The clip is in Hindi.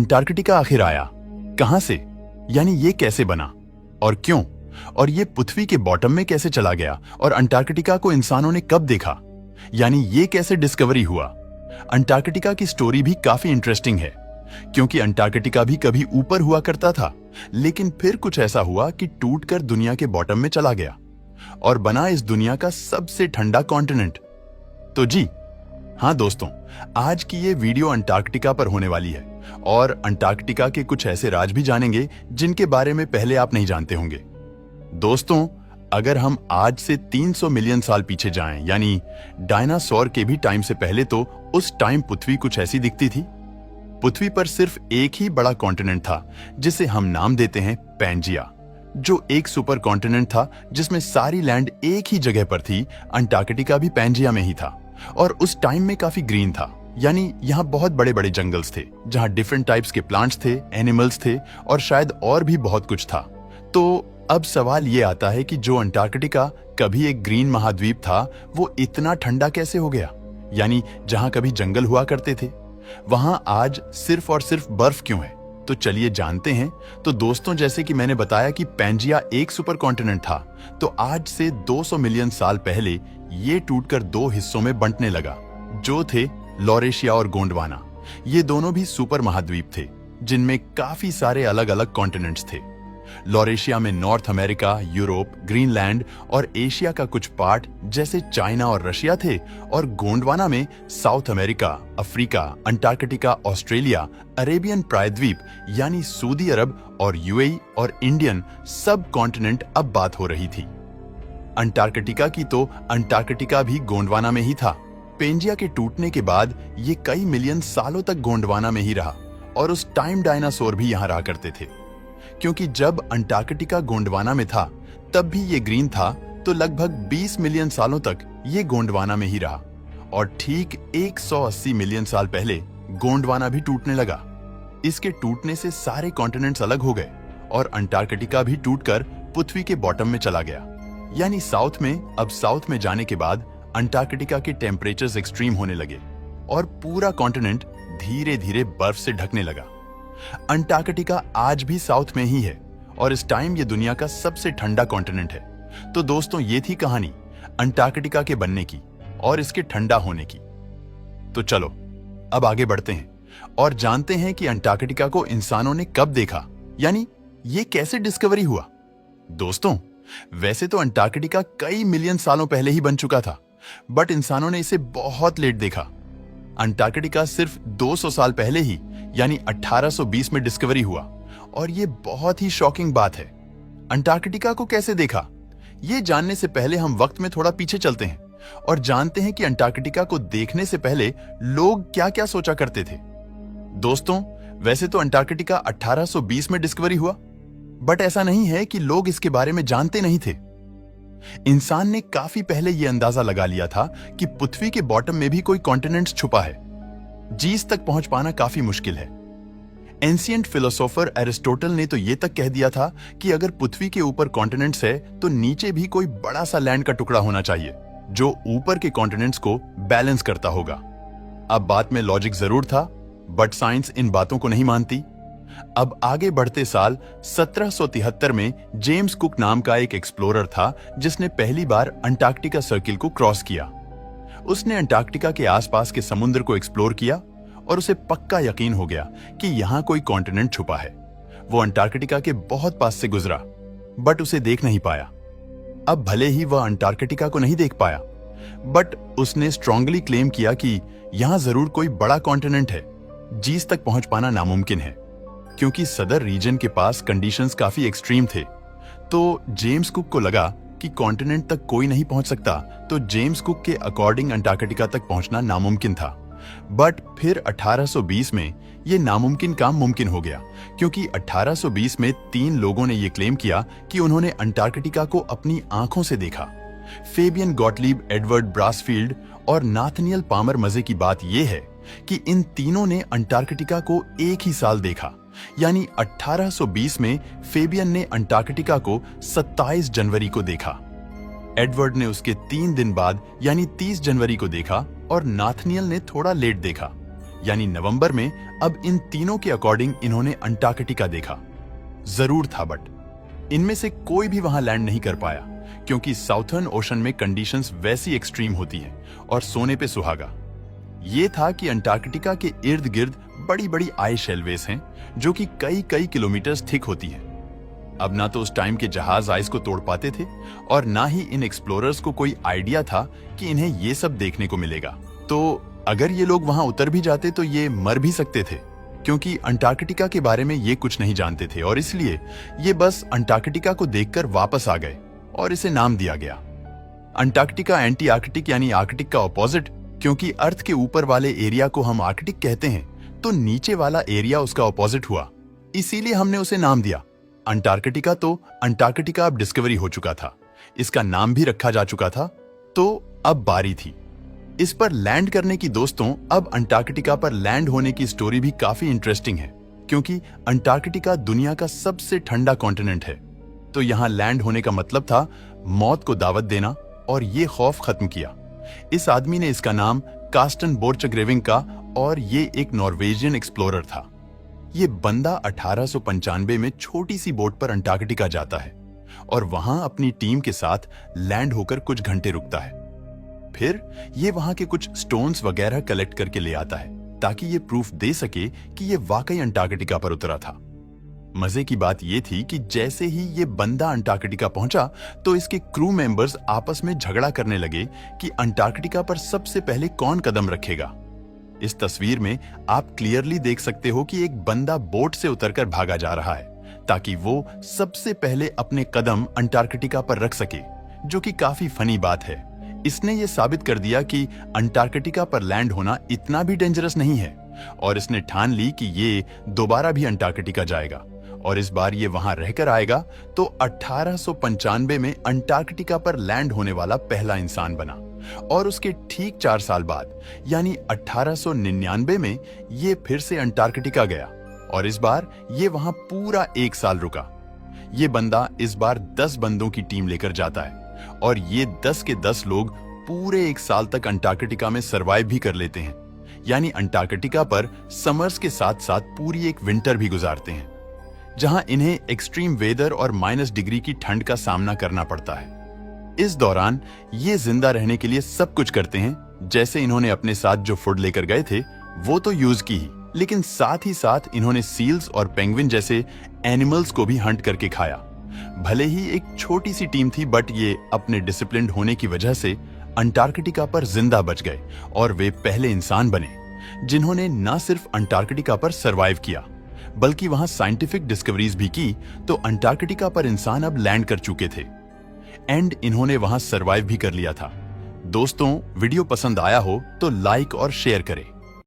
अंटार्कटिका आखिर आया कहां से, यानी ये कैसे बना और क्यों, और ये पृथ्वी के बॉटम में कैसे चला गया, और अंटार्कटिका को इंसानों ने कब देखा, यानी ये कैसे डिस्कवरी हुआ। अंटार्कटिका की स्टोरी भी काफी इंटरेस्टिंग है, क्योंकि अंटार्कटिका भी कभी ऊपर हुआ करता था, लेकिन फिर कुछ ऐसा हुआ कि टूटकर दुनिया के बॉटम में चला गया और बना इस दुनिया का सबसे ठंडा कॉन्टिनेंट। तो जी हाँ दोस्तों, आज की ये वीडियो अंटार्कटिका पर होने वाली है और अंटार्कटिका के कुछ ऐसे राज भी जानेंगे जिनके बारे में पहले आप नहीं जानते होंगे। दोस्तों, अगर हम आज से 300 मिलियन साल पीछे जाएं, यानी डायनासोर के भी टाइम से पहले, तो उस टाइम पृथ्वी कुछ ऐसी दिखती थी। पृथ्वी पर सिर्फ एक ही बड़ा कॉन्टिनेंट था जिसे हम नाम देते हैं पैंजिया, जो एक सुपर कॉन्टिनेंट था जिसमें सारी लैंड एक ही जगह पर थी। अंटार्कटिका भी पैंजिया में ही था और उस टाइम में काफी ग्रीन था, यानी यहाँ बहुत बड़े बड़े जंगल्स थे जहाँ डिफरेंट टाइप्स के प्लांट्स थे, एनिमल्स थे और शायद और भी बहुत कुछ था। तो अब सवाल ये आता है कि जो अंटार्कटिका कभी एक ग्रीन महाद्वीप था, वो इतना ठंडा कैसे हो गया, यानी जहाँ कभी जंगल हुआ करते थे वहां आज सिर्फ और सिर्फ बर्फ क्यों है। तो चलिए जानते हैं। तो दोस्तों, जैसे कि मैंने बताया कि पैंजिया एक सुपर कॉन्टिनेंट था, तो आज से 200 मिलियन साल पहले ये टूटकर दो हिस्सों में बंटने लगा, जो थे लॉरेशिया और गोंडवाना। ये दोनों भी सुपर महाद्वीप थे जिनमें काफी सारे अलग अलग कॉन्टिनेंट्स थे। लॉरेशिया में नॉर्थ अमेरिका, यूरोप, ग्रीनलैंड और एशिया का कुछ पार्ट जैसे चाइना और रशिया थे, और गोंडवाना में south America, Africa, Antarctica, Australia, Arabian प्रायद्वीप यानी सऊदी अरब और यूएई और इंडियन सब कॉन्टिनेंट अब बात हो रही थी। अंटार्कटिका की तो अंटार्कटिका भी गोंडवाना में ही था। पैंजिया के टूटने के बाद ये कई मिलियन सालों तक गोंडवाना में ही रहा और उस टाइम डायनासोर भी यहाँ रहा करते थे। क्योंकि जब अंटार्कटिका गोंडवाना में था तब भी ये ग्रीन था, तो लगभग 20 मिलियन सालों तक ये गोंडवाना में ही रहा और ठीक 180 मिलियन साल पहले गोंडवाना भी टूटने लगा। इसके टूटने से सारे कॉन्टिनेंट्स अलग हो गए और अंटार्कटिका भी टूटकर पृथ्वी के बॉटम में चला गया, यानी साउथ में। अब साउथ में जाने के बाद अंटार्कटिका के टेम्परेचर्स एक्सट्रीम होने लगे और पूरा कॉन्टिनेंट धीरे धीरे बर्फ से ढकने लगा। अंटार्कटिका आज भी साउथ में ही है और इस टाइम ये दुनिया का सबसे ठंडा कॉन्टिनेंट है। तो दोस्तों, ये थी कहानी अंटार्कटिका के बनने की और इसके ठंडा होने की। तो चलो अब आगे बढ़ते हैं और जानते हैं कि अंटार्कटिका को इंसानों ने कब देखा, यानी ये कैसे डिस्कवरी हुआ। दोस्तों, वैसे तो अंटार्कटिका कई मिलियन सालों पहले ही बन चुका था, बट इंसानों ने इसे बहुत लेट देखा। अंटार्कटिका सिर्फ 200 साल पहले ही, यानी 1820 में डिस्कवरी हुआ, और ये बहुत ही शॉकिंग बात है। अंटार्कटिका को कैसे देखा, ये जानने से पहले हम वक्त में थोड़ा पीछे चलते हैं और जानते हैं कि अंटार्कटिका को देखने से पहले लोग क्या क्या सोचा करते थे। दोस्तों, वैसे तो अंटार्कटिका 1820 में डिस्कवरी हुआ, बट ऐसा नहीं है कि लोग इसके बारे में जानते नहीं थे। इंसान ने काफी पहले यह अंदाजा लगा लिया था कि पृथ्वी के बॉटम में भी कोई कॉन्टिनेंट छुपा है। जीस तक पहुंच पाना काफी मुश्किल है। एंशिएंट फिलोसोफर एरिस्टोटल ने तो यह तक कह दिया था कि अगर पृथ्वी के ऊपर कॉन्टिनेंट्स है तो नीचे भी कोई बड़ा सा लैंड का टुकड़ा होना चाहिए जो ऊपर के कॉन्टिनेंट्स को बैलेंस करता होगा। अब बात में लॉजिक जरूर था, बट साइंस इन बातों को नहीं मानती। अब आगे बढ़ते साल 1773 में जेम्स कुक नाम का एक एक्सप्लोरर था जिसने पहली बार अंटार्कटिका सर्किल को क्रॉस किया। उसने अंटार्कटिका के आसपास के समुद्र को एक्सप्लोर किया और उसे पक्का यकीन हो गया कि यहां कोई कॉन्टिनेंट छुपा है। वो अंटार्कटिका के बहुत पास से गुजरा, बट उसे देख नहीं पाया। अब भले ही वह अंटार्कटिका को नहीं देख पाया, बट उसने स्ट्रांगली क्लेम किया कि यहां जरूर कोई बड़ा कॉन्टिनेंट है। जीस तक पहुंच पाना नामुमकिन है क्योंकि सदर रीजन के पास कंडीशंस काफी एक्सट्रीम थे। तो जेम्स कुक को लगा कि कॉन्टिनेंट तक कोई नहीं पहुंच सकता, तो जेम्स कुक के अकॉर्डिंग अंटार्कटिका तक पहुंचना नामुमकिन था। बट फिर 1820 में यह नामुमकिन काम मुमकिन हो गया, क्योंकि 1820 में 3 लोगों ने यह क्लेम किया कि उन्होंने अंटार्कटिका को अपनी आंखों से देखा। फेबियन गॉटलीब, एडवर्ड ब्रासफील्ड और नाथनियल पामर। मजे की बात यह है कि इन तीनों ने अंटार्कटिका को एक ही साल देखा, यानी 1820 में फेबियन ने अंटार्कटिका को 27 जनवरी को देखा। एडवर्ड ने उसके 3 दिन बाद यानी 30 जनवरी को देखा और नाथनियल ने थोड़ा लेट देखा, यानी नवंबर में अब इन तीनों के अकॉर्डिंग इन्होंने अंटार्कटिका देखा। जरूर था, बट इनमें से कोई भी वहां लैंड नहीं कर पाया क्योंकि साउथर्न ओशन में कंडीशंस वैसी एक्सट्रीम होती हैं और सोने पे सुहागा। ये था कि अंटार्कटिका के इर्द गिर्द बड़ी बड़ी आइस शेलवेस हैं जो कि कई कई किलोमीटर्स थिक होती हैं। अब ना तो उस टाइम के जहाज आइस को तोड़ पाते थे और ना ही इन एक्सप्लोरर्स को कोई आइडिया था कि इन्हें ये सब देखने को मिलेगा। तो अगर ये लोग वहां उतर भी जाते तो ये मर भी सकते थे क्योंकि अंटार्कटिका के बारे में ये कुछ नहीं जानते थे और इसलिए ये बस अंटार्कटिका को देखकर वापस आ गए और इसे नाम दिया गया। अंटार्कटिका एंटी आर्कटिक यानी आर्कटिक का ऑपोजिट, क्योंकि अर्थ के ऊपर वाले एरिया को हम आर्कटिक कहते हैं तो नीचे वाला एरिया उसका ऑपोजिट हुआ, इसीलिए हमने उसे नाम दिया अंटार्कटिका। तो अंटार्कटिका अब डिस्कवरी हो चुका था, इसका नाम भी रखा जा चुका था, तो अब बारी थी इस पर लैंड करने की। दोस्तों, अब अंटार्कटिका पर लैंड होने की स्टोरी भी काफी इंटरेस्टिंग है क्योंकि अंटार्कटिका दुनिया का सबसे ठंडा कॉन्टिनेंट है। तो यहां लैंड होने का मतलब था मौत को दावत देना और ये खौफ खत्म किया। इस आदमी ने इसका नाम कार्स्टन बोर्चग्रेविंग का और ये एक नॉर्वेजियन एक्सप्लोरर था। ये बंदा 1895 में छोटी सी बोट पर अंटार्कटिका जाता है और वहां अपनी टीम के साथ लैंड होकर कुछ घंटे रुकता है। फिर ये वहां के कुछ स्टोन्स वगैरह कलेक्ट करके ले आता है ताकि ये प्रूफ दे सके कि ये वाकई अंटार्कटिका पर उतरा था। मजे की बात ये थी कि जैसे ही ये बंदा अंटार्कटिका पहुंचा तो इसके क्रू मेंबर्स आपस में झगड़ा करने लगे कि अंटार्कटिका पर सबसे पहले कौन कदम रखेगा। इस तस्वीर में आप क्लियरली देख सकते हो कि एक बंदा बोट से उतरकर भागा जा रहा है ताकि वो सबसे पहले अपने कदम अंटार्कटिका पर रख सके, जो कि काफी फनी बात है। इसने ये साबित कर दिया कि अंटार्कटिका पर लैंड होना इतना भी डेंजरस नहीं है और इसने ठान ली कि ये दोबारा भी अंटार्कटिका जाएगा और इस बार ये वहां रहकर आएगा। तो 1895 में अंटार्कटिका पर लैंड होने वाला पहला इंसान बना और उसके ठीक 4 साल बाद यानी 1899 में ये फिर से अंटार्कटिका गया और इस बार ये वहां पूरा 1 साल रुका। ये बंदा इस बार 10 बंदों की टीम लेकर जाता है और ये 10 के 10 लोग पूरे 1 साल तक अंटार्कटिका में सरवाइव भी कर लेते हैं, यानी अंटार्कटिका पर समर्स के साथ साथ पूरी एक विंटर भी गुजारते हैं जहां इन्हें एक्सट्रीम वेदर और -डिग्री की ठंड का सामना करना पड़ता है। इस दौरान ये जिंदा रहने के लिए सब कुछ करते हैं, जैसे इन्होंने अपने साथ जो फूड लेकर गए थे वो तो यूज की ही, लेकिन साथ ही साथ इन्होंने सील्स और पेंगुइन जैसे एनिमल्स को भी हंट करके खाया। भले ही एक छोटी सी टीम थी, बट ये अपने डिसिप्लिन्ड होने की वजह से अंटार्कटिका पर जिंदा बच गए और वे पहले इंसान बने जिन्होंने न सिर्फ अंटार्कटिका पर सरवाइव किया बल्कि वहां साइंटिफिक डिस्कवरीज भी की। तो अंटार्कटिका पर इंसान अब लैंड कर चुके थे एंड इन्होंने वहां सरवाइव भी कर लिया था। दोस्तों, वीडियो पसंद आया हो तो लाइक और शेयर करें।